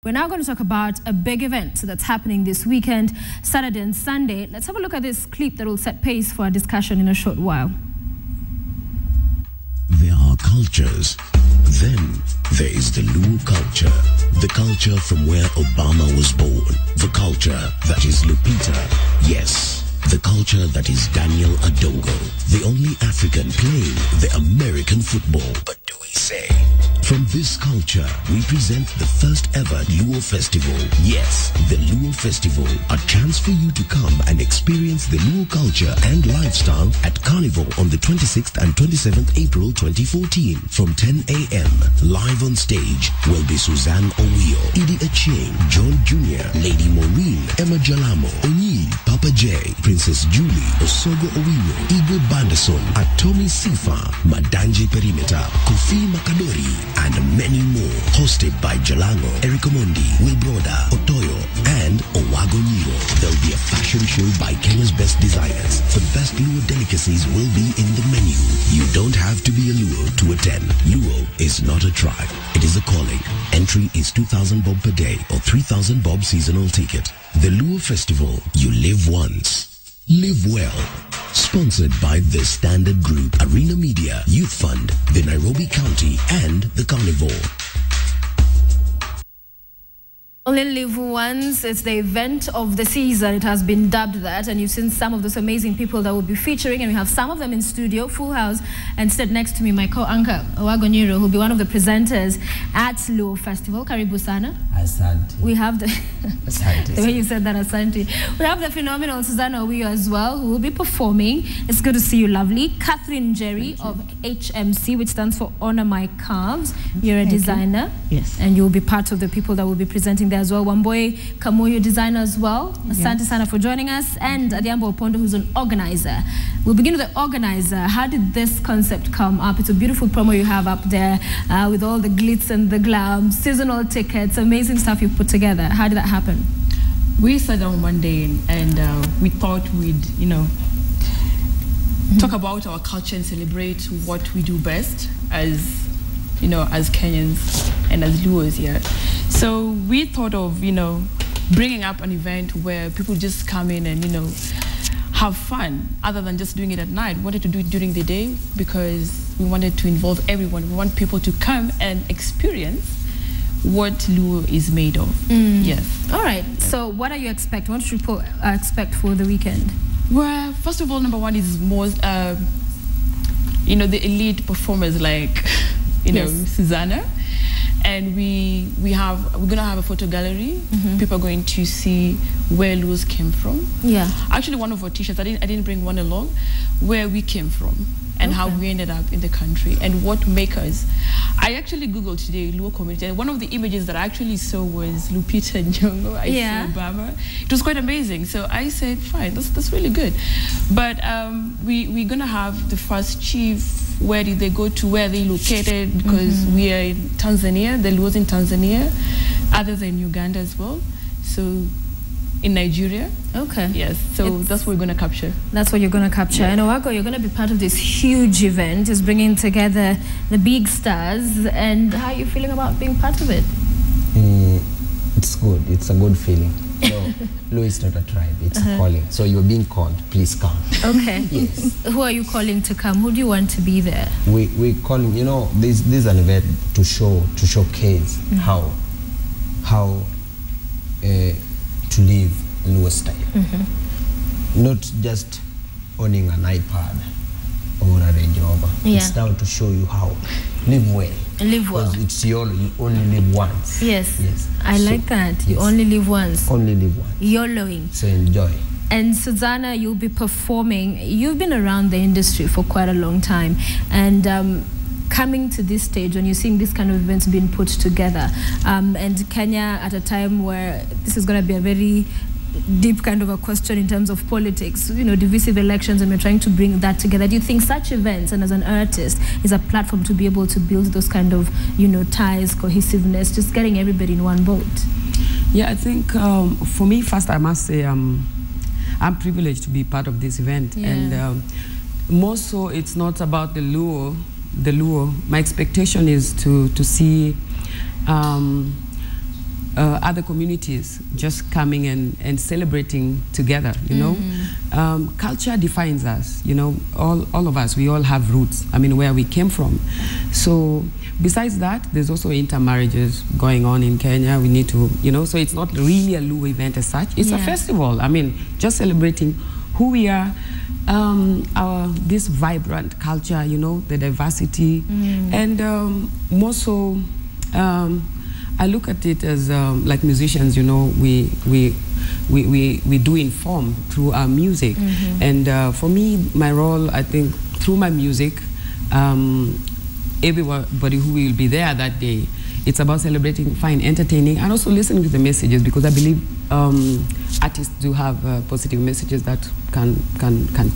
We're now going to talk about a big event that's happening this weekend, Saturday and Sunday. Let's have a look at this clip that will set pace for our discussion in a short while. There are cultures. Then there is the Luo culture. The culture from where Obama was born. The culture that is Lupita. Yes, the culture that is Daniel Adongo. The only African playing the American football. But do we say? From this culture, we present the first ever Luo Festival. Yes, the Luo Festival, a chance for you to come and experience the Luo culture and lifestyle at Carnival on the 26th and 27th April 2014 from 10 a.m. Live on stage will be Suzanne Owio, Idi Acheng, John Jr., Lady Maureen, Emma Jalamo, Onyi, Papa J, Princess Julie, Osogo Owino, Igwe Banderson, Atomi Sifa, Madanje Perimeter, Kofi Makadori, and many more. Hosted by Jalango, Eric Omondi, Will Broda, Otoyo, and Owago Niro. There'll be a fashion show by Kenya's best designers. The best Luo delicacies will be in the menu. You don't have to be a Luo to attend. Luo is not a tribe. It is a calling. Entry is 2,000 bob per day or 3,000 bob seasonal ticket. The Luo Festival. You live once. Live well. Sponsored by The Standard Group, Arena Media, Youth Fund, the Nairobi County, and the Carnival. Only live once. It's the event of the season. It has been dubbed that, and you've seen some of those amazing people that will be featuring, and we have some of them in studio, full house. And stood next to me, my co-anchor, Owago Niro, who will be one of the presenters at Luo Festival. Karibu sana. Asante. We have the Asante. the way you said that, Asante. We have the phenomenal Suzanne Owio as well, who will be performing. It's good to see you, lovely. Catherine Jerry of HMC, which stands for Honor My Calves. You're a designer. Yes. And you'll be part of the people that will be presenting there as well. Wamboy Kamoyo, designer as well. Asante sana for joining us. And Adiambo Opondo, who's an organizer. We'll begin with the organizer. How did this concept come up? It's a beautiful promo you have up there with all the glitz and the glam, seasonal tickets, amazing stuff you've put together. How did that happen? We sat down one day and we thought we'd, talk about our culture and celebrate what we do best as Kenyans and as Luos here. So we thought of, bringing up an event where people just come in and, have fun other than just doing it at night. We wanted to do it during the day because we wanted to involve everyone. We want people to come and experience what Luo is made of. Yes. All right. So what are you expecting? What should people expect for the weekend? Well, first of all, number one is most, the elite performers like, Susanna. And we're gonna have a photo gallery. People are going to see where Luos came from. Yeah. Actually, one of our t-shirts, I didn't bring one along, where we came from and how we ended up in the country and what make us. I actually Googled today Luo community, and one of the images that I actually saw was Lupita Nyong'o. I saw Obama. It was quite amazing. So I said, fine, that's really good. But we're gonna have the first chief. Where did they go to? Where are they located? Because we are in Tanzania. The Luos in Tanzania, others are in Uganda as well. So in Nigeria. Okay. Yes. So that's what we're going to capture. That's what you're going to capture. Yeah. And Owago, you're going to be part of this huge event. It's bringing together the big stars. And how are you feeling about being part of it? It's good. It's a good feeling. No, Luo is not a tribe. It's a calling. So you're being called. Please come. Okay. Yes. Who are you calling to come? Who do you want to be there? We calling. This is an event to showcase how to live Luo style. Not just owning an iPad or a Range Rover. Yeah. It's now to show you how live well. Live well. Because you only live once. Yes. Yes. I like that. You only live once. Only live once. YOLOing. So enjoy. And Susanna, you'll be performing. You've been around the industry for quite a long time. And coming to this stage when you're seeing this kind of events being put together, and Kenya at a time where this is going to be a very deep kind of a question in terms of politics, divisive elections, and we're trying to bring that together. Do you think such events, and as an artist, is a platform to be able to build those kind of, ties, cohesiveness, just getting everybody in one boat? Yeah, I think for me, first I must say I'm privileged to be part of this event. Yeah. And more so, it's not about the Luo. My expectation is to see other communities just coming and celebrating together, you know. Culture defines us, you know, all of us, we all have roots, I mean, where we came from. So besides that, there's also intermarriages going on in Kenya. We need to, you know, so it's not really a Luo event as such. It's a festival. I mean, just celebrating who we are, this vibrant culture, you know, the diversity, and more so, I look at it as like musicians, you know, we do inform through our music, and for me, my role, I think, through my music, everybody who will be there that day, it's about celebrating, fine, entertaining, and also listening to the messages, because I believe artists do have positive messages that can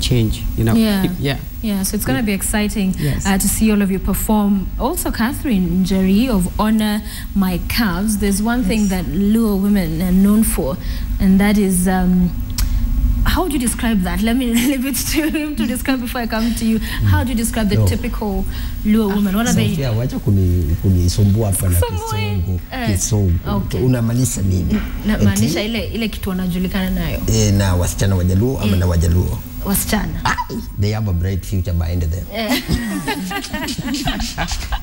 change, you know. Yeah, so it's going to be exciting to see all of you perform. Also, Catherine Njeri of Honor My Calves. There's one thing that Luo women are known for, and that is, how would you describe that? Let me leave it to him to describe before I come to you. How do you describe the typical Luo woman? What are they? Sofia, wacha kunisumbua hapa na Kizungu. Okay. Unamaanisha nini? Maanisha ile kitu wanajulikana nayo. Na wasichana Wajaluo ama na Wajaluo? Wasichana. They have a bright future behind them.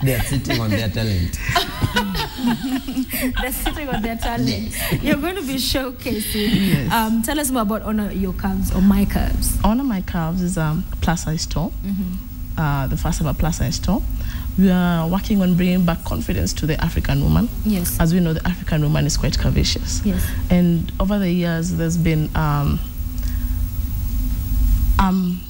They are sitting on their talent. They're sitting on their talent. You're going to be showcasing. Tell us more about Honor Your Calves or My Calves. Honor My Calves is a plus-size store. The first ever plus-size store. We are working on bringing back confidence to the African woman. Yes. As we know, the African woman is quite curvaceous. Yes. And over the years, there's been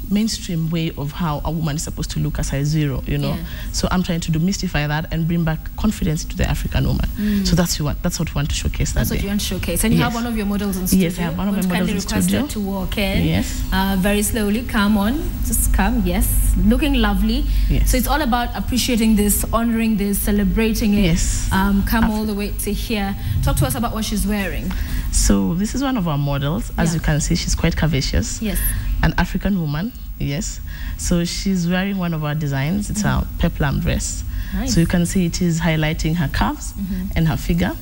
mainstream way of how a woman is supposed to look as size 0, you know. So I'm trying to demystify that and bring back confidence to the African woman. So that's what we want to showcase. That's what you want to showcase. And you have one of your models in studio. Yes, I have one of my models in studio. To walk in. Yes. Very slowly. Come on. Just come. Yes. Looking lovely. Yes. So it's all about appreciating this, honoring this, celebrating it. Yes. Come all the way to here. Talk to us about what she's wearing. So this is one of our models. As you can see, she's quite curvaceous. Yes. An African woman, yes. So she's wearing one of our designs. It's a peplum dress. Nice. So you can see it is highlighting her calves and her figure,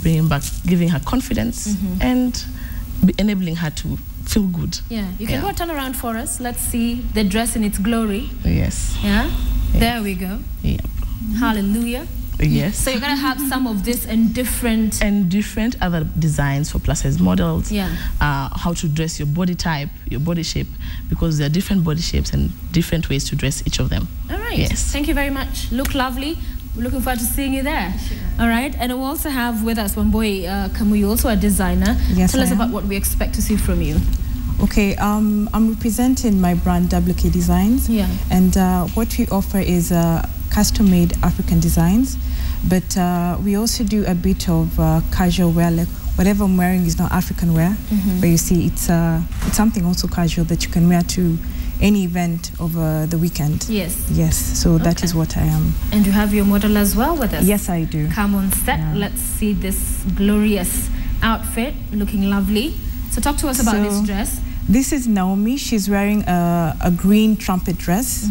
bringing back, giving her confidence and enabling her to feel good. Yeah, you can go turn around for us. Let's see the dress in its glory. Yes. Yeah, there we go. Yep. Hallelujah. Yes. So you're going to have some of this and different other designs for plus-size models. Yeah. How to dress your body type, your body shape, because there are different body shapes and different ways to dress each of them. All right. Yes. Thank you very much. Look lovely. We're looking forward to seeing you there. Sure. All right. And we also have with us Wambui Kamuyu, also a designer. Yes, Tell us about what we expect to see from you. Okay, I'm representing my brand WK Designs. Yeah. And what we offer is custom-made African designs. But we also do a bit of casual wear, like whatever I'm wearing is not African wear, but you see it's something also casual that you can wear to any event over the weekend. Yes. Yes, so that is what I am. And you have your model as well with us? Yes, I do. Come on set, let's see this glorious outfit, looking lovely. So talk to us about this dress. This is Naomi. She's wearing a green trumpet dress.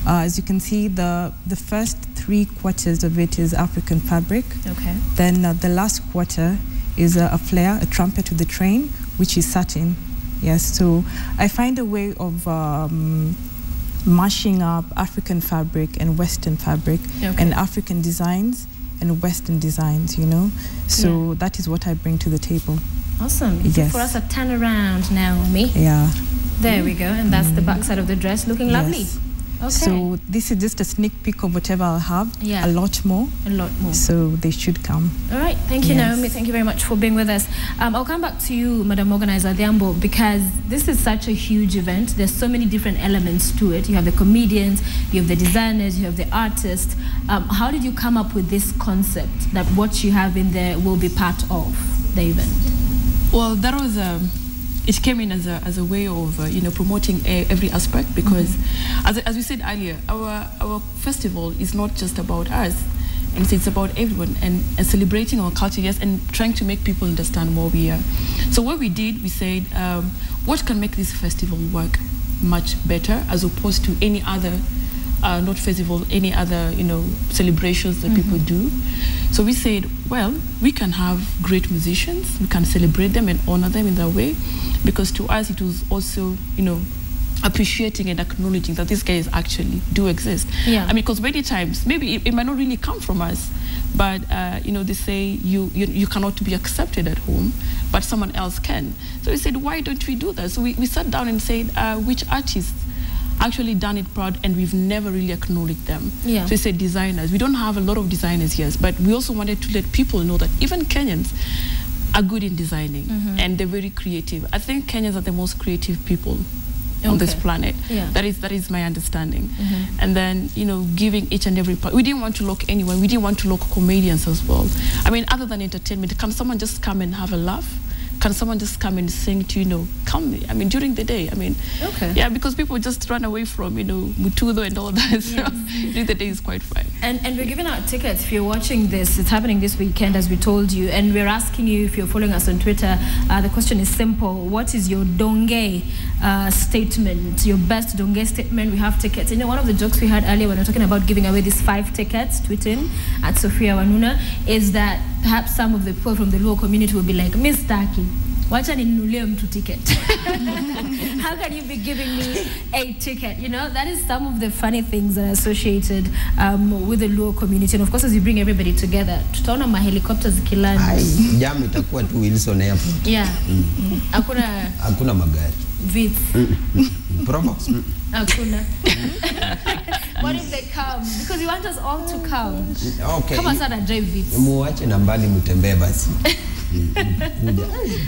As you can see, the first 3 quarters of it is African fabric. Okay. Then the last quarter is a flare, a trumpet with the train, which is satin. Yes, so I find a way of mashing up African fabric and Western fabric and African designs and Western designs, you know. So that is what I bring to the table. Awesome. Yes. For us, a turn around, Naomi. Yeah. There we go. And that's the back side of the dress, looking lovely. Okay. So this is just a sneak peek of whatever I'll have. Yeah. A lot more. A lot more. So they should come. All right. Thank you, Naomi. Thank you very much for being with us. I'll come back to you, Madam Organizer Diambo, because this is such a huge event. There's so many different elements to it. You have the comedians, you have the designers, you have the artists. How did you come up with this concept that what you have in there will be part of the event? Well, that was it came in as a way of promoting every aspect, because as we said earlier, our festival is not just about us, and it's about everyone, and celebrating our culture, yes, and trying to make people understand what we are. So what we did, we said, what can make this festival work much better as opposed to any other not festival, any other, celebrations that people do. So we said, well, we can have great musicians, we can celebrate them and honor them in that way, because to us it was also, appreciating and acknowledging that these guys actually do exist. Yeah. I mean, because many times, maybe it might not really come from us, but, they say you cannot be accepted at home, but someone else can. So we said, why don't we do that? So we sat down and said, which artists actually done it proud, and we've never really acknowledged them. Yeah. So we said designers. We don't have a lot of designers here, but we also wanted to let people know that even Kenyans are good in designing, and they're very creative. I think Kenyans are the most creative people on this planet. Yeah. That is my understanding. And then, giving each and every part. We didn't want to lock anyone. We didn't want to lock comedians as well. I mean, other than entertainment, can someone just come and have a laugh? Can someone just come and sing to, calmly? I mean, during the day. I mean, yeah, because people just run away from, Mutudo and all that. So during the day is quite fine. And we're giving out tickets. If you're watching this, it's happening this weekend, as we told you. And we're asking you, if you're following us on Twitter, the question is simple. What is your Donge statement, your best Donge statement? We have tickets. One of the jokes we had earlier when we were talking about giving away these 5 tickets, tweeting at Sophia Wanuna, is that perhaps some of the people from the Luo community will be like, Miss Taki, wacha ninunulie mtu ticket. How can you be giving me a ticket? That is some of the funny things that are associated with the Luo community. And of course, as you bring everybody together, tutaona mahelicopters zikiland. Jam itakuwa tu Wilson Airport. Yeah. Hakuna magari. Vits. Probox. Hakuna. What if they come? Because you want us all to come. Okay. Kama sana drive Vits. Muache na mbali mutembee basi.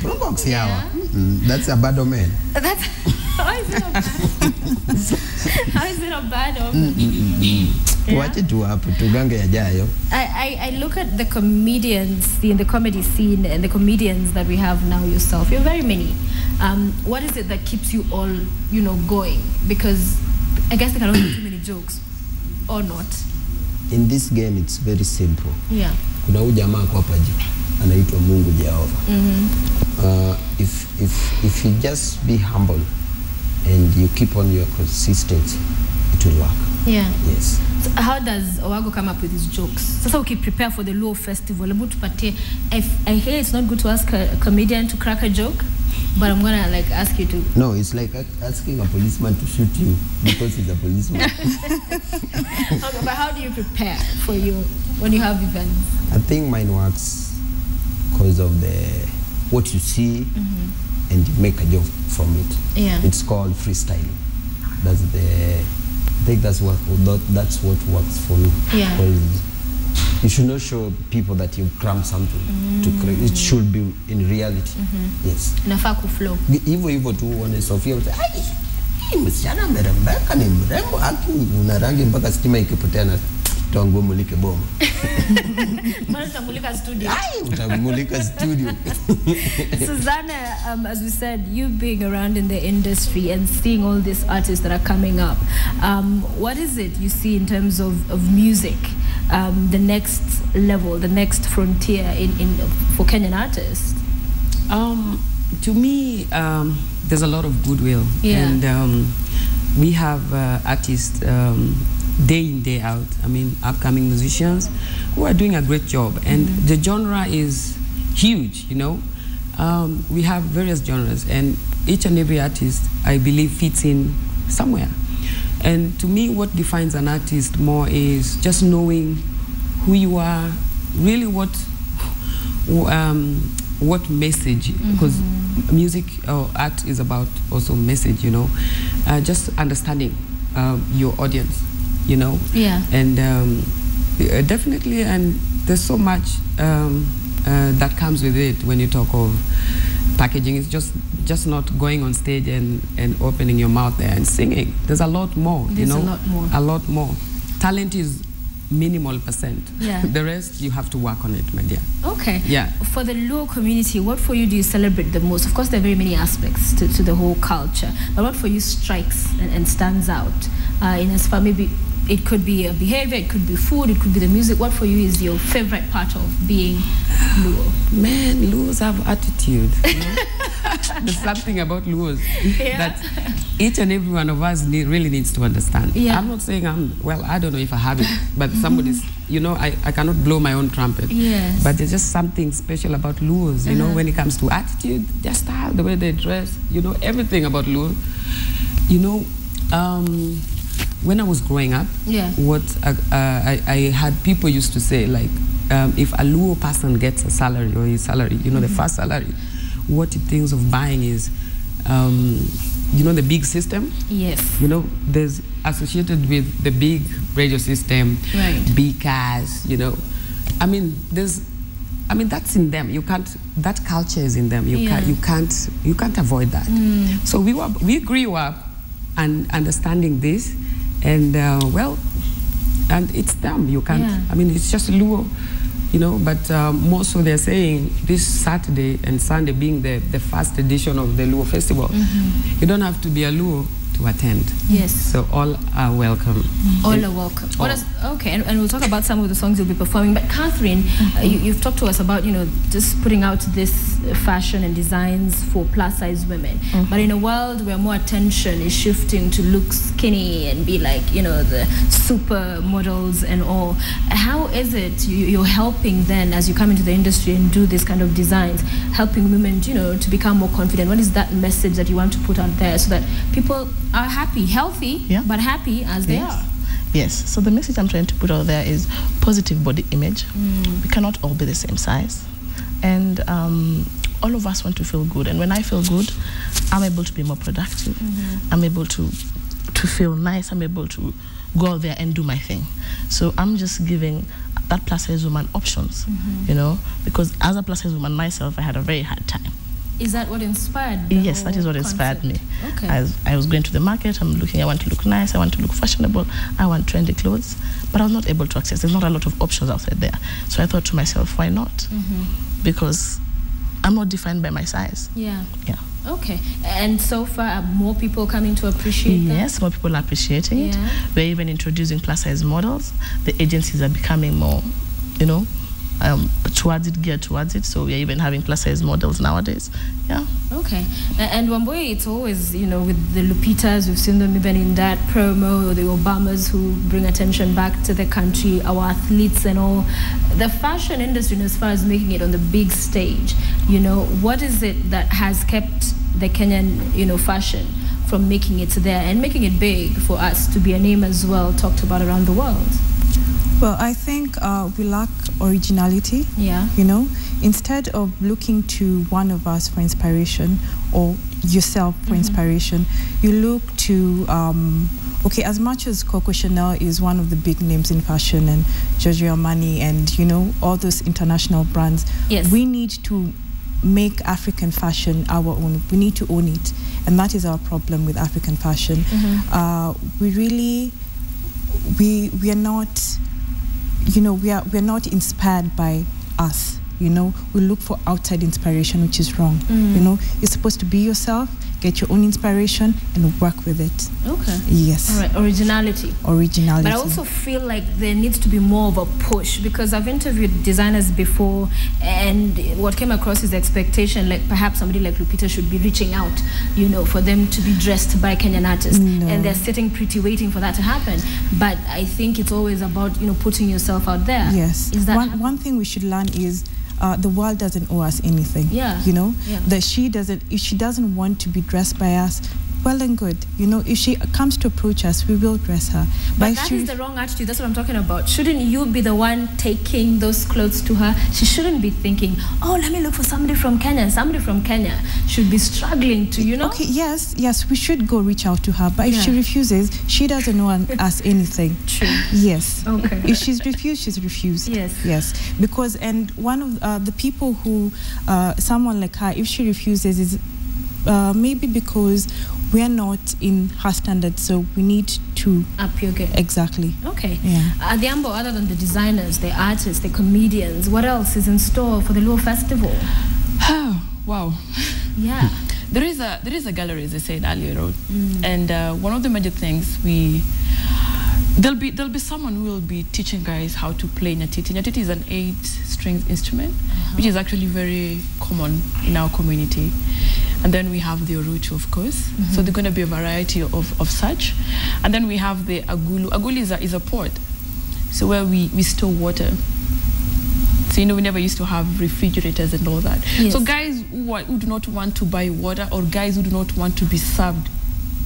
Probox yawa. That's a bad omen. That's how is it a bad? How is it a bad omen? Wache tu hapo tugange yajayo. I look at the comedians in the comedy scene and the comedians that we have now yourself. You're very many. What is it that keeps you all, going? Because I guess they cannot do too many jokes, or not. In this game, it's very simple. Yeah. Kuna huyu jamaa kwa hapa juu anaitwa Mungu Jehova. If you just be humble and you keep on your consistency, it will work. Yeah. Yes. So how does Owago come up with these jokes? So we prepare for the Luo Festival. I hear it's not good to ask a comedian to crack a joke, but I'm gonna ask you to. No, it's like asking a policeman to shoot you because he's a policeman. Okay, but how do you prepare for when you have events? I think mine works because of what you see and you make a joke from it. Yeah. It's called freestyling. I think that's what works for me. Yeah. Because you should not show people that you cram something to create. It should be in reality. Yes. Inafaa kuflow. Hivyo tu uone Sofia uta msichana merembeka ni mrembo haki una rangi mpaka stima ikipotea na tuangue mulike bomu. Mbona utamulika studio? Utamulika studio. Susanna, as we said, you being around in the industry and seeing all these artists that are coming up, what is it you see in terms of music, the next level, the next frontier for Kenyan artists? To me, there's a lot of goodwill. Yeah. And we have artists day in, day out. I mean, upcoming musicians who are doing a great job. And the genre is huge, We have various genres, and each and every artist, I believe, fits in somewhere. And to me, what defines an artist more is just knowing who you are, really what message, because music or art is about also message, just understanding your audience, Yeah. And definitely, and there's so much that comes with it when you talk of packaging. It's just not going on stage and opening your mouth there and singing. There's a lot more, There's a lot more. A lot more. Talent is minimal percent. Yeah. The rest, you have to work on it, my dear. Okay. Yeah. For the Luo community, what for you do you celebrate the most? Of course, there are very many aspects to the whole culture, but what for you strikes and stands out? In as far, maybe it could be a behavior, it could be food, it could be the music. What for you is your favorite part of being Luo? Man, Luos have attitude. There's something about Luos that each and every one of us really needs to understand. Yeah. I'm not saying I don't know if I have it, but somebody's, you know, I cannot blow my own trumpet. Yes. But there's just something special about Luos, you know, when it comes to attitude, their style, the way they dress, you know, everything about Luo. You know, when I was growing up, what I had people used to say, like, if a Luo person gets a salary or his salary, you know, the first salary, what he thinks of buying is, you know, the big system. Yes. You know, there's associated with the big radio system, big cars, you know. I mean, that's in them. You can't. That culture is in them. You can't avoid that. So we grew up and understanding this, and and it's them. You can't. I mean, it's just Luo, you know. But more so, they're saying this Saturday and Sunday being the first edition of the Luo Festival, you don't have to be a Luo to attend. Yes. So all are welcome. All are welcome. Okay, and we'll talk about some of the songs you'll be performing. But Catherine, you've talked to us about, you know, just putting out this fashion and designs for plus-size women. But in a world where more attention is shifting to look skinny and be like, you know, the super models and all, how is it you're helping then, as you come into the industry and do this kind of designs, helping women, you know, to become more confident? What is that message that you want to put out there so that people are happy, healthy, but happy as they are? Yes, so the message I'm trying to put out there is positive body image. We cannot all be the same size. And all of us want to feel good. And when I feel good, I'm able to be more productive. I'm able to feel nice. I'm able to go out there and do my thing. So I'm just giving that plus-size woman options, you know, because as a plus-size woman myself, I had a very hard time. Is that what inspired? Yes, that is what inspired me. Okay. I was going to the market, I'm looking, I want to look nice, I want to look fashionable, I want trendy clothes, but I was not able to access. There's not a lot of options outside there. So I thought to myself, why not? Because I'm not defined by my size. Yeah. Okay. And so far, are more people coming to appreciate that? Yes, more people are appreciating it. We're even introducing plus-size models. The agencies are becoming more, you know, geared towards it. So we're even having plus-size models nowadays. Yeah. Okay. And Wambui, it's always, you know, with the Lupitas, we've seen them even in that promo, the Obamas who bring attention back to the country, our athletes and all. The fashion industry, as far as making it on the big stage, you know, what is it that has kept the Kenyan, you know, fashion from making it there and making it big for us to be a name as well, talked about around the world? Well, I think we lack originality. Yeah. You know, instead of looking to one of us for inspiration or yourself for inspiration, you look to, okay, as much as Coco Chanel is one of the big names in fashion and Giorgio Armani and, you know, all those international brands, we need to make African fashion our own. We need to own it. And that is our problem with African fashion. We are not, you know, we're not inspired by us, you know. We look for outside inspiration, which is wrong. You know, you're supposed to be yourself, get your own inspiration and work with it. Okay. Yes. All right, originality. Originality. But I also feel like there needs to be more of a push, because I've interviewed designers before and what came across is the expectation, like perhaps somebody like Lupita should be reaching out, you know, for them to be dressed by Kenyan artists. And they're sitting pretty waiting for that to happen. But I think it's always about, you know, putting yourself out there. Yes. Is that one thing we should learn is the world doesn't owe us anything. You know, that if she doesn't want to be dressed by us, well and good. You know, if she comes to approach us, we will dress her. But that is the wrong attitude. That's what I'm talking about. Shouldn't you be the one taking those clothes to her? She shouldn't be thinking, oh, let me look for somebody from Kenya. Somebody from Kenya should be struggling to, you know? Okay, yes, we should go reach out to her. But if she refuses, she doesn't owe us anything. True. Yes. Okay. If she's refused, she's refused. Yes. Because, and one of the people who, someone like her, if she refuses, is maybe because we are not in her standards, so we need to up your game. Exactly. Okay. Yeah. Adhiambo, other than the designers, the artists, the comedians, what else is in store for the Luo Festival? Oh, wow. Yeah. There is a gallery, as I said earlier, and one of the major things there'll be someone who will be teaching guys how to play nyatiti. Nyatiti is an 8-string instrument, which is actually very common in our community. And then we have the Oruchu, of course. So there's going to be a variety of such. And then we have the Agulu. Agulu is a port, so where we store water. So, you know, we never used to have refrigerators and all that. Yes. So guys who do not want to buy water, or guys who do not want to be served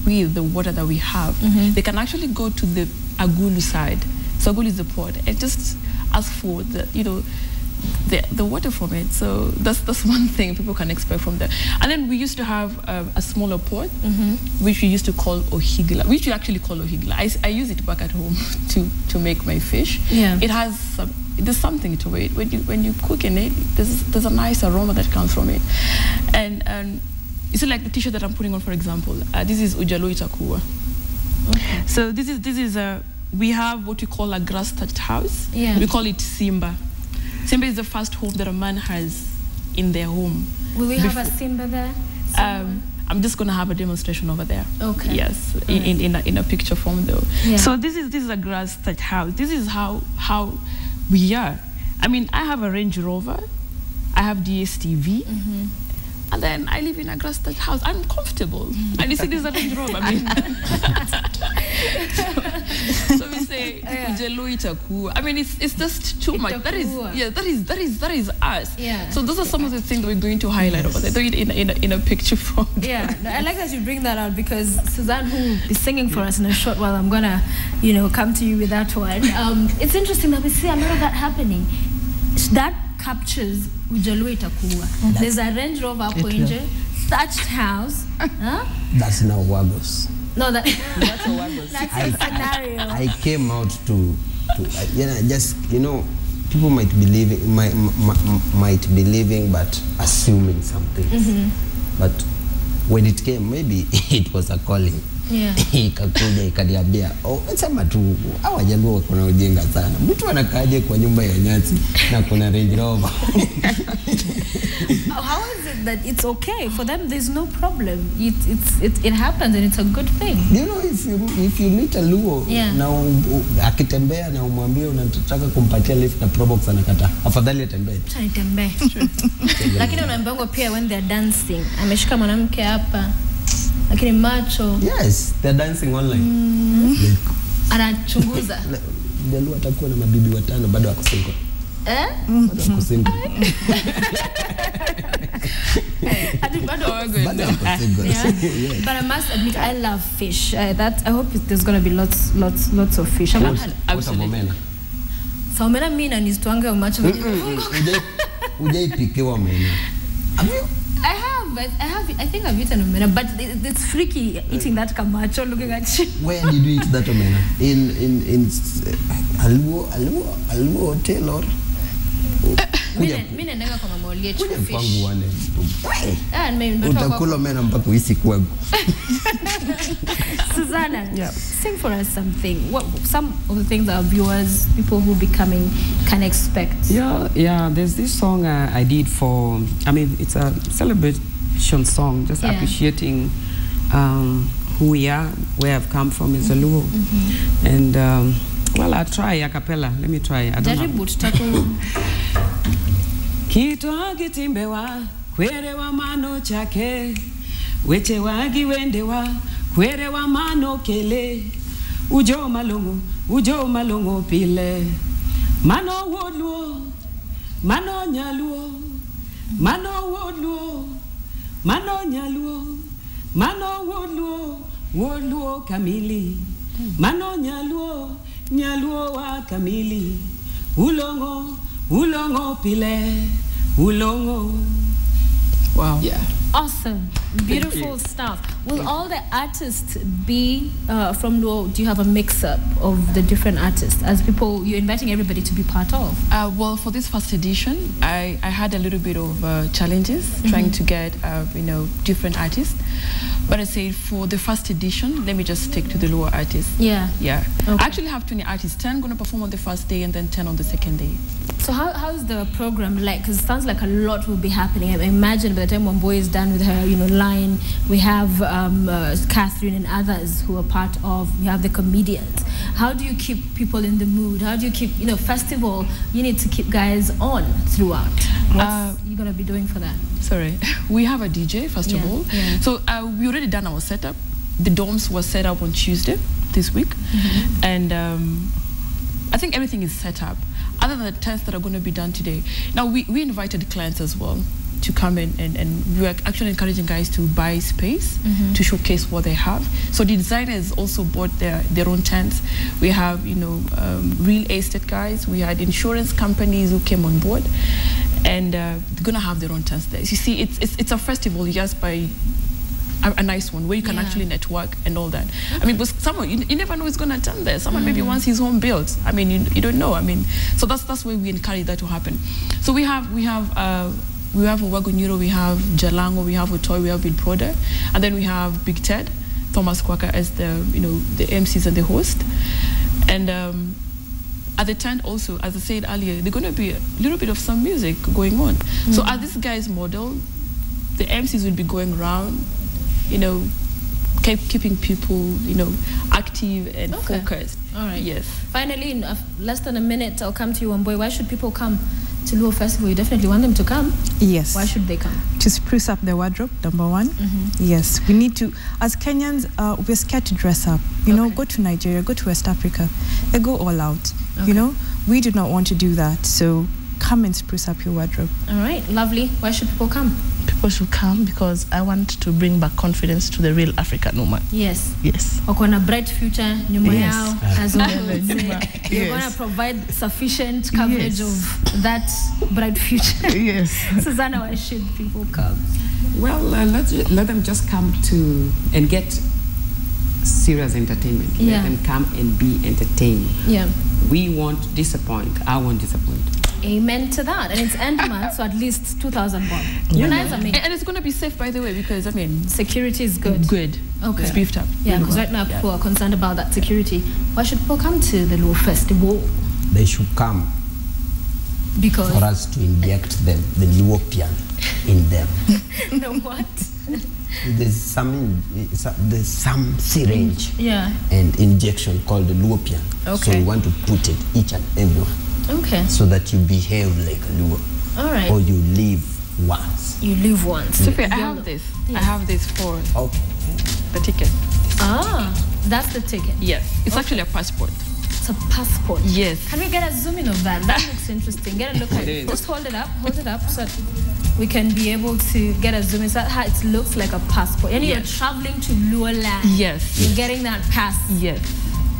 with the water that we have, they can actually go to the Agulu side. So Agulu is the port, and just ask for the, you know, the water from it. So that's one thing people can expect from there. And then we used to have a smaller port, which we used to call Ohigla, which we actually call Ohigla. I use it back at home to make my fish. Yeah. It has there's something to it. When you cook in it, there's a nice aroma that comes from it. And you see, like the t-shirt that I'm putting on, for example, this is Ujalo Itakua. Okay. So this is we have what we call a grass-thatched house. Yeah. We call it Simba. Simba is the first home that a man has in their home. Will we have a Simba there? I'm just going to have a demonstration over there. Okay. Yes, in a picture form though. Yeah. So this is a grass-thatched house. This is how we are. I mean, I have a Range Rover, I have DSTV, and then I live in a grass-thatched house. I'm comfortable. And you see, this is a Range Rover. I mean, so we say, Ujalo Itakua. I mean, it's just too much. That is us. Yeah. So those are some of the things that we're going to highlight over there. Do it in a picture form. Yeah, no, I like that you bring that out, because Suzanne, who is singing for us in a short while, I'm gonna, you know, come to you with that one. It's interesting that we see a lot of that happening. That captures Ujalo Itakua. There's a Range Rover Poinje, thatched house. Huh? That's now Wagos. No, that's a Wagos. That's a scenario. I came out to just, you know, people might be living but assuming something. But when it came, maybe it was a calling. Yeah. Ikakuja ikaniambia, sema tu hawa Jaluo kuna ujinga sana. Mtu anakaje kwa nyumba ya nyasi na kuna Range Rover. How is it that it's okay for them? There's no problem. It happens and it's a good thing. You know, if you meet a Luo na akitembea na umwambie unataka kumpatia lift na Probox anakataa, afadhali atembee. Atembee. Lakini unaambiwa pia when they're dancing, ameshika mwanamke hapa. Lakini macho. Yes, they're dancing online. Like, anachunguza. Jaluo atakuwa na mabibi watano bado wako single. Bado wako single. But I must admit, I love fish. I hope there's going to be lots of fish. Absolutely. So omena mimi na nistwange macho. Ujaipikiwa omena. Have you? I think I've eaten omena, but it's freaky eating that kamacho looking at you. Where did you eat that omena? In Aluo hotel or? Mimi naenda kwa mama Oliet Kuja fish. kwangu wane. Mimi utakula omena mpaka uhisi kwangu. Susanna, sing for us something. What some of the things our viewers, people who be coming, can expect? Yeah. There's this song I did for. I mean, it's a celebration song, just appreciating who we are, where I've come from, is a Luo, and well, I'll try a cappella. Let me try. I don't know. Kito agitimbewa kwerewa mano chake weche wagi wendewa kwerewa mano kele ujo malongo pile mano wodluo mano nyaluo mano wodluo mano nyaluo mano wodluo kamili mano nyaluo wa kamili ulongo pile ulongo. Wow. Yeah. Awesome. Beautiful stuff. Will all the artists be from Luo? Do you have a mix-up of the different artists as people you're inviting everybody to be part of? Well, for this first edition, I had a little bit of challenges trying to get different artists. But I say for the first edition, let me just stick to the Luo artists. Yeah. Yeah. Okay. I actually have 20 artists, 10 going to perform on the first day and then 10 on the second day. So how's the program like? Because it sounds like a lot will be happening. I imagine by the time one boy is done Suzanne with her, line. We have Catherine and others who are part of. We have the comedians. How do you keep people in the mood? How do you keep, festival? You need to keep guys on throughout. What's you gonna be doing for that? Sorry, we have a DJ first of all. Yeah. So we already done our setup. The domes were set up on Tuesday this week, and I think everything is set up, other than the tests that are going to be done today. Now, we invited clients as well to come in, and we are actually encouraging guys to buy space to showcase what they have. So the designers also bought their own tents. We have, real estate guys. We had insurance companies who came on board, and they're going to have their own tents there. You see, it's a festival just by a nice one where you can actually network and all that. I mean, but someone you never know who's going to attend there. Someone maybe wants his home built. I mean, you don't know. I mean, so that's why we encourage that to happen. So we have Wagonyiro, we have Jalango, we have Otoy, we have Bill Proder, and then we have Big Ted, Thomas Quacker as the the MCs and the host. And at the tent also, as I said earlier, there's going to be a little bit of some music going on. So as this guy's model, the MCs will be going around, keeping people, active and focused. All right. Yes. Finally, in less than a minute, I'll come to you, Wambui. Why should people come to Luo Festival? You definitely want them to come. Yes. Why should they come? To spruce up their wardrobe, number one. Yes, we need to, as Kenyans, we're scared to dress up. Go to Nigeria, go to West Africa. They go all out. We do not want to do that. So come and spruce up your wardrobe. All right, lovely. Why should people come? People should come because I want to bring back confidence to the real African woman. Yes. Yes. Okona bright future, nyuma Yes. yao, as always. You're going to provide sufficient coverage of that bright future. Yes. Susanna, why should people come? Well, let them just come to and get serious entertainment. Yeah. Let them come and be entertained. Yeah. We won't disappoint. I won't disappoint. Amen to that. And it's end month, so at least 2,000 bob. Yeah. Nice, I mean, And it's going to be safe, by the way, because, security is good. Good. Okay. It's beefed up. Yeah, because right now people are concerned about that security. Why should people come to the Luo Festival? They should come Because for us to inject them, the Luopian, in them. the what? There's some syringe and injection called the Luopian. Okay. So we want to put it each and everyone. Okay. So that you behave like a Luo. All right. Or you live once. You live once. Super, I have this. I have this for the ticket. Ah, that's the ticket. Yes. It's actually a passport. It's a passport. Yes. Can we get a zoom in of that? That looks interesting. Get a look at it. Just hold it up so that we can be able to get a zoom in. So how it looks like a passport. And you're traveling to Luo land. Yes. You're getting that pass. Yes.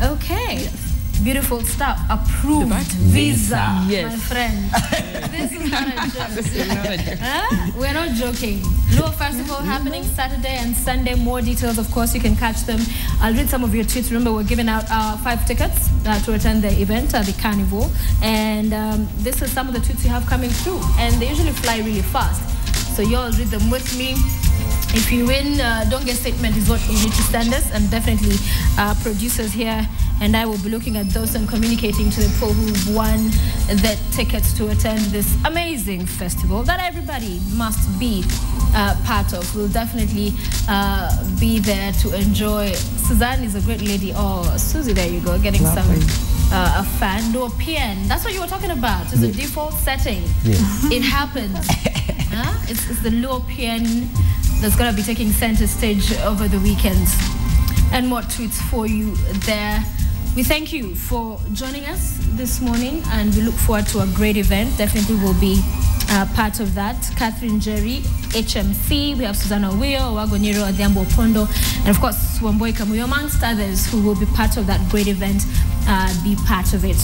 Okay. Yes. Beautiful stuff. Approved visa, yes. My friend. This is not a joke. Huh? We're not joking. Luo Festival happening Saturday and Sunday. More details, of course, you can catch them. I'll read some of your tweets. Remember, we're giving out 5 tickets to attend the event, the carnival. And this is some of the tweets you have coming through. And they usually fly really fast. So y'all read them with me. If you win, don't get statement is what you need to send us, and definitely producers here and I will be looking at those and communicating to the people who've won the tickets to attend this amazing festival that everybody must be part of. We'll definitely be there to enjoy. Suzanne is a great lady. Oh, Susie, there you go, getting some a fan. Luopian, that's what you were talking about. It's a default setting. Yes. It happens. It's the Luopian that's going to be taking center stage over the weekends. And more tweets for you there. We thank you for joining us this morning, and we look forward to a great event. Definitely will be part of that. Catherine Jerry, HMC, we have Susanna Wio, Wagonyiro, Adhiambo Opondo, and of course Wambui Kamuyo, amongst others who will be part of that great event, be part of it.